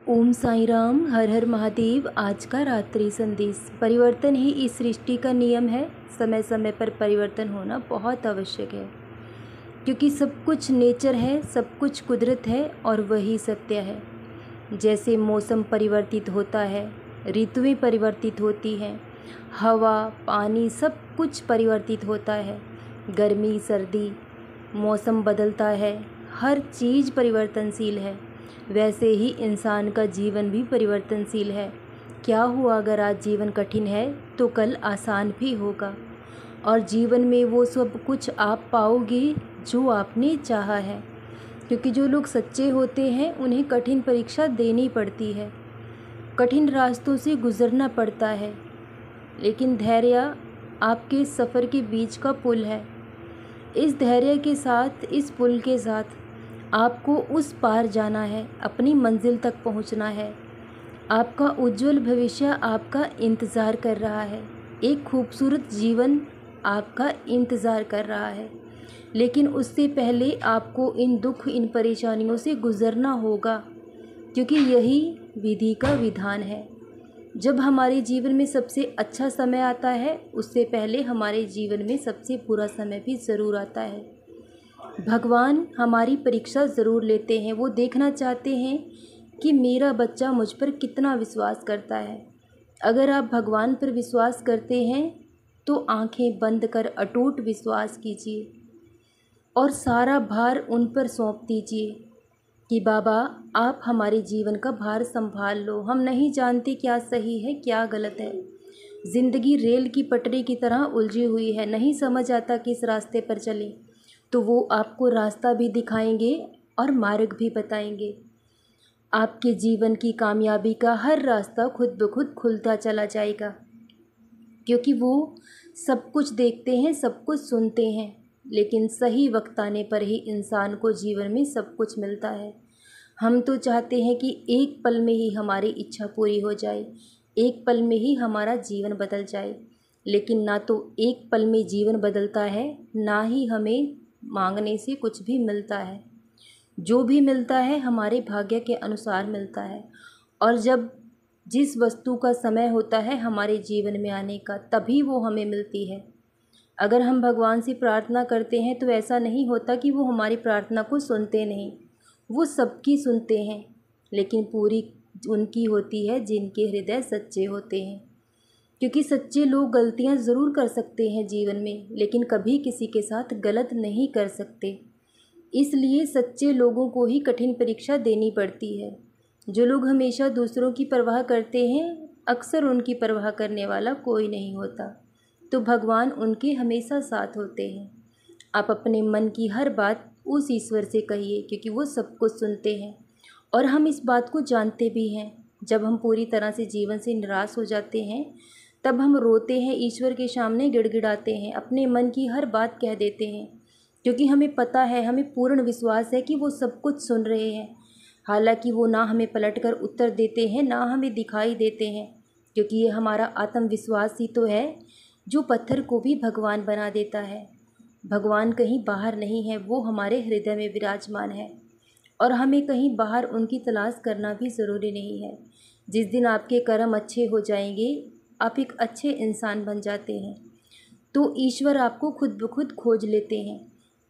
ओम साई राम, हर हर महादेव। आज का रात्रि संदेश। परिवर्तन ही इस सृष्टि का नियम है। समय समय पर परिवर्तन होना बहुत आवश्यक है, क्योंकि सब कुछ नेचर है, सब कुछ कुदरत है और वही सत्य है। जैसे मौसम परिवर्तित होता है, ऋतुएं परिवर्तित होती हैं, हवा पानी सब कुछ परिवर्तित होता है। गर्मी सर्दी मौसम बदलता है, हर चीज़ परिवर्तनशील है। वैसे ही इंसान का जीवन भी परिवर्तनशील है। क्या हुआ अगर आज जीवन कठिन है तो कल आसान भी होगा, और जीवन में वो सब कुछ आप पाओगे जो आपने चाहा है। क्योंकि जो लोग सच्चे होते हैं उन्हें कठिन परीक्षा देनी पड़ती है, कठिन रास्तों से गुजरना पड़ता है, लेकिन धैर्य आपके सफ़र के बीच का पुल है। इस धैर्य के साथ, इस पुल के साथ आपको उस पार जाना है, अपनी मंजिल तक पहुंचना है। आपका उज्जवल भविष्य आपका इंतज़ार कर रहा है, एक खूबसूरत जीवन आपका इंतज़ार कर रहा है। लेकिन उससे पहले आपको इन दुख, इन परेशानियों से गुज़रना होगा, क्योंकि यही विधि का विधान है। जब हमारे जीवन में सबसे अच्छा समय आता है, उससे पहले हमारे जीवन में सबसे बुरा समय भी ज़रूर आता है। भगवान हमारी परीक्षा ज़रूर लेते हैं। वो देखना चाहते हैं कि मेरा बच्चा मुझ पर कितना विश्वास करता है। अगर आप भगवान पर विश्वास करते हैं तो आंखें बंद कर अटूट विश्वास कीजिए और सारा भार उन पर सौंप दीजिए कि बाबा आप हमारे जीवन का भार संभाल लो। हम नहीं जानते क्या सही है क्या गलत है। ज़िंदगी रेल की पटरी की तरह उलझी हुई है, नहीं समझ आता किस रास्ते पर चलें। तो वो आपको रास्ता भी दिखाएंगे और मार्ग भी बताएंगे। आपके जीवन की कामयाबी का हर रास्ता खुद ब खुद खुलता चला जाएगा, क्योंकि वो सब कुछ देखते हैं, सब कुछ सुनते हैं। लेकिन सही वक्त आने पर ही इंसान को जीवन में सब कुछ मिलता है। हम तो चाहते हैं कि एक पल में ही हमारी इच्छा पूरी हो जाए, एक पल में ही हमारा जीवन बदल जाए। लेकिन ना तो एक पल में जीवन बदलता है, ना ही हमें मांगने से कुछ भी मिलता है। जो भी मिलता है हमारे भाग्य के अनुसार मिलता है। और जब जिस वस्तु का समय होता है हमारे जीवन में आने का, तभी वो हमें मिलती है। अगर हम भगवान से प्रार्थना करते हैं तो ऐसा नहीं होता कि वो हमारी प्रार्थना को सुनते नहीं। वो सबकी सुनते हैं, लेकिन पूरी उनकी होती है जिनके हृदय सच्चे होते हैं। क्योंकि सच्चे लोग गलतियां ज़रूर कर सकते हैं जीवन में, लेकिन कभी किसी के साथ गलत नहीं कर सकते। इसलिए सच्चे लोगों को ही कठिन परीक्षा देनी पड़ती है। जो लोग हमेशा दूसरों की परवाह करते हैं, अक्सर उनकी परवाह करने वाला कोई नहीं होता, तो भगवान उनके हमेशा साथ होते हैं। आप अपने मन की हर बात उस ईश्वर से कहिए, क्योंकि वो सब कुछ सुनते हैं। और हम इस बात को जानते भी हैं। जब हम पूरी तरह से जीवन से निराश हो जाते हैं, तब हम रोते हैं, ईश्वर के सामने गिड़गिड़ाते हैं, अपने मन की हर बात कह देते हैं, क्योंकि हमें पता है, हमें पूर्ण विश्वास है कि वो सब कुछ सुन रहे हैं। हालांकि वो ना हमें पलटकर उत्तर देते हैं, ना हमें दिखाई देते हैं, क्योंकि ये हमारा आत्मविश्वास ही तो है जो पत्थर को भी भगवान बना देता है। भगवान कहीं बाहर नहीं है, वो हमारे हृदय में विराजमान है, और हमें कहीं बाहर उनकी तलाश करना भी ज़रूरी नहीं है। जिस दिन आपके कर्म अच्छे हो जाएंगे, आप एक अच्छे इंसान बन जाते हैं, तो ईश्वर आपको खुद ब खुद खोज लेते हैं।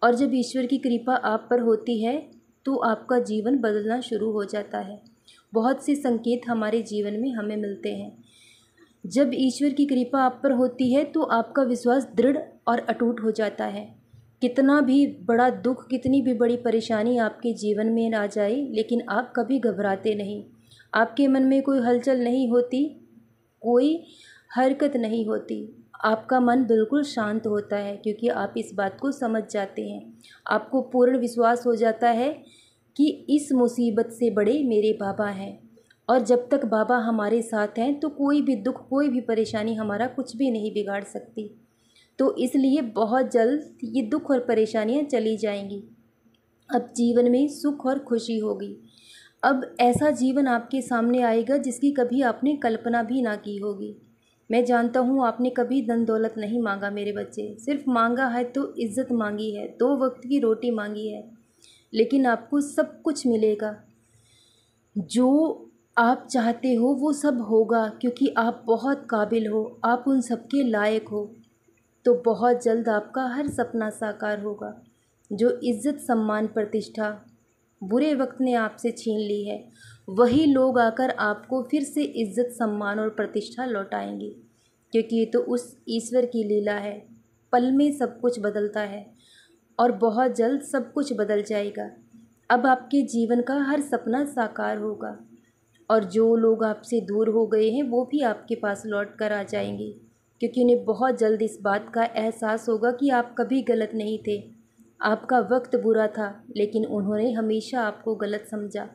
और जब ईश्वर की कृपा आप पर होती है तो आपका जीवन बदलना शुरू हो जाता है। बहुत से संकेत हमारे जीवन में हमें मिलते हैं। जब ईश्वर की कृपा आप पर होती है तो आपका विश्वास दृढ़ और अटूट हो जाता है। कितना भी बड़ा दुख, कितनी भी बड़ी परेशानी आपके जीवन में आ जाए, लेकिन आप कभी घबराते नहीं। आपके मन में कोई हलचल नहीं होती, कोई हरकत नहीं होती। आपका मन बिल्कुल शांत होता है, क्योंकि आप इस बात को समझ जाते हैं। आपको पूर्ण विश्वास हो जाता है कि इस मुसीबत से बड़े मेरे बाबा हैं, और जब तक बाबा हमारे साथ हैं तो कोई भी दुख, कोई भी परेशानी हमारा कुछ भी नहीं बिगाड़ सकती। तो इसलिए बहुत जल्द ये दुख और परेशानियां चली जाएंगी। अब जीवन में सुख और खुशी होगी। अब ऐसा जीवन आपके सामने आएगा जिसकी कभी आपने कल्पना भी ना की होगी। मैं जानता हूँ आपने कभी धन दौलत नहीं मांगा मेरे बच्चे, सिर्फ मांगा है तो इज़्ज़त मांगी है, 2 वक्त की रोटी मांगी है। लेकिन आपको सब कुछ मिलेगा जो आप चाहते हो वो सब होगा, क्योंकि आप बहुत काबिल हो, आप उन सबके लायक हो। तो बहुत जल्द आपका हर सपना साकार होगा। जो इज़्ज़त सम्मान प्रतिष्ठा बुरे वक्त ने आपसे छीन ली है, वही लोग आकर आपको फिर से इज़्ज़त सम्मान और प्रतिष्ठा लौटाएंगे, क्योंकि ये तो उस ईश्वर की लीला है। पल में सब कुछ बदलता है और बहुत जल्द सब कुछ बदल जाएगा। अब आपके जीवन का हर सपना साकार होगा और जो लोग आपसे दूर हो गए हैं वो भी आपके पास लौट कर आ जाएंगे, क्योंकि उन्हें बहुत जल्द इस बात का एहसास होगा कि आप कभी गलत नहीं थे। आपका वक्त बुरा था, लेकिन उन्होंने हमेशा आपको गलत समझा।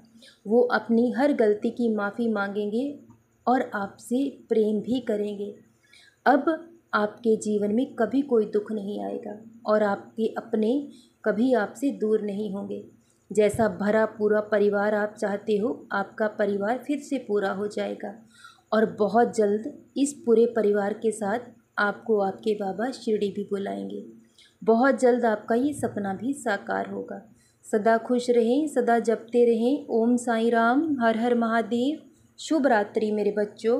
वो अपनी हर गलती की माफ़ी मांगेंगे और आपसे प्रेम भी करेंगे। अब आपके जीवन में कभी कोई दुख नहीं आएगा और आपके अपने कभी आपसे दूर नहीं होंगे। जैसा भरा पूरा परिवार आप चाहते हो, आपका परिवार फिर से पूरा हो जाएगा और बहुत जल्द इस पूरे परिवार के साथ आपको आपके बाबा शिरडी भी बुलाएंगे। बहुत जल्द आपका ये सपना भी साकार होगा। सदा खुश रहें, सदा जपते रहें ओम साईं राम, हर हर महादेव। शुभ रात्रि मेरे बच्चों।